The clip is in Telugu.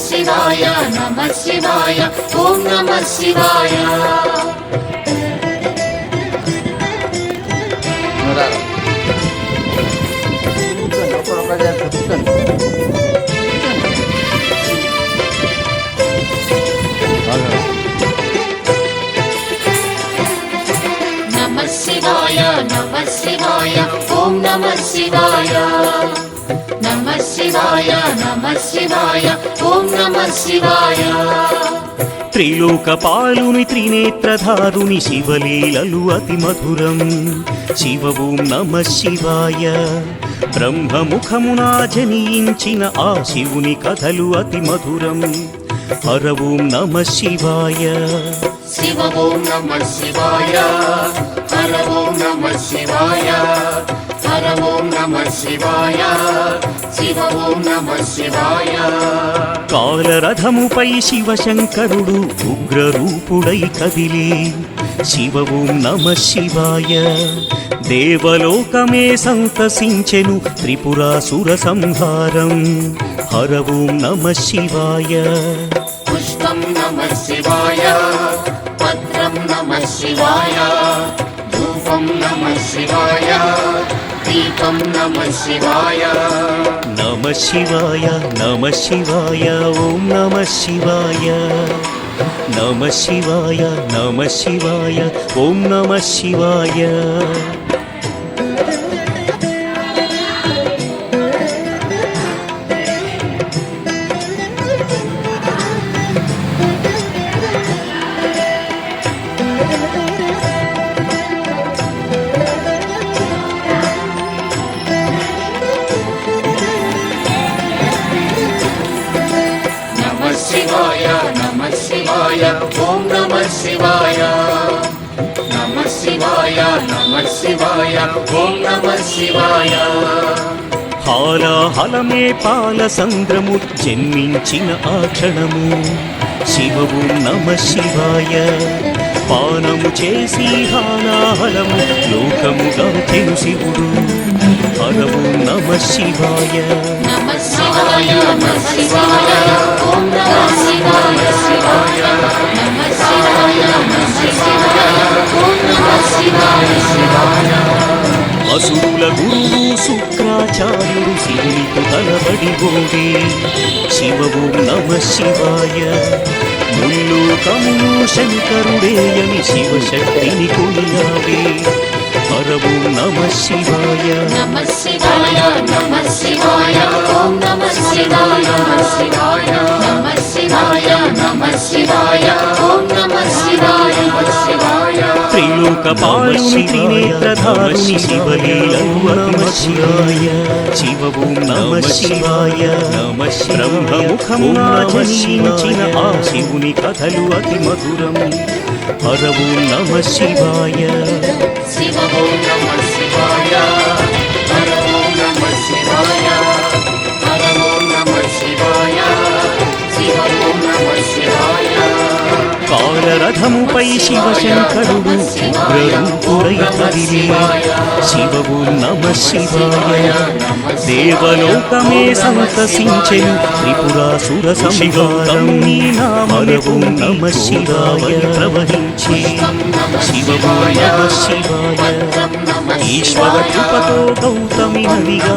శివాయ నమః శివాయ ఓం నమః శివాయ. నమః శివాయ నమః శివాయ ఓం నమః శివాయ. నమః శివాయ నమః శివాయ ఓం నమః శివాయ. త్రిలోకపాలుని త్రినేత్రధారుని శివలీలలు అతి మధురం. శివ ఓం నమః శివాయ. బ్రహ్మముఖమున జనించిన ఆ శివుని కథలు అతి మధురం. హర ఓం నమః శివాయ. శివ ఓం నమః శివాయ. హర ఓం నమః శివాయ. హర ఓం నమః శివాయ. శివ ఓం నమః శివాయ. కాలరథముపై శివశంకరుడు ఉగ్రరూపుడై కదిలి శివ ఓం నమః శివాయ. దేవలోకమే సంతసించెను త్రిపురాసుర సంహారం. హర ఓం నమః శివాయ. పుష్పం నమః శివాయ. పత్రం నమః శివాయ. ధూపం నమః శివాయ. దీపం నమః శివాయ. నమః శివాయ నమః శివాయ ఓం నమః శివాయ. నమః శివాయ నమః శివాయ ఓం నమః శివాయ. నమః శివాయ నమః శివాయ ఓం నమః శివాయ. నమః శివాయ నమః శివాయ ఓం నమః శివాయ. హాలాహలమే పాలసంద్రము జన్మించిన ఆ క్షణము. శివ ఓం నమః శివాయ. పానము చేసి హాలాహలము లోకముగా తెను శివుడు. హర ఓం నమః శివాయ. నమః శివాయ నమః శివాయ ఓం నమః శివాయ. శివాయ నమః శివాయ నమః శివాయ ఓం నమః శివాయ. శివాయ అసురుల గురువు శుక్రాచార్యుడు శివునితో తలబడి గోడి. శివ ఓం నమః శివాయ. ముల్లోకమును శంకరుడేయని శివశక్తిని కొనియాడే. హర ఓం నమః శివాయ. నమః శివాయ నమః శివాయ ఓం నమః శివాయ. శివాయ నమః శివాయ నమః శివాయ ఓం నమః శివాయ. శివాయ త్రిలోకపాలుని త్రినేత్రధారుని శివలీలలు నమః శివాయ. శివ ఓం నమః శివాయ. బ్రహ్మముఖమున జనించిన ఆ శివుని కథలు అతి మధురం. హర ఓం నమః శివాయ. శివ ఓం నమః శివాయ. హర ఓం నమః శివాయ. హర ఓం నమః శివాయ. శివ ఓం నమః శివాయ. కాలరథముపై శివశంకరుడు ఉగ్రరూపుడై కదిలి శివ ఓం నమః శివాయ. దేవలోకమే సంతసించెను త్రిపురాసుర సంహారం. నీ నామమే ఓం నమః శివాయ ప్రవహించి శివ ఓం నమః శివాయ. ఈశ్వర కృపతో గౌతమి నదిగా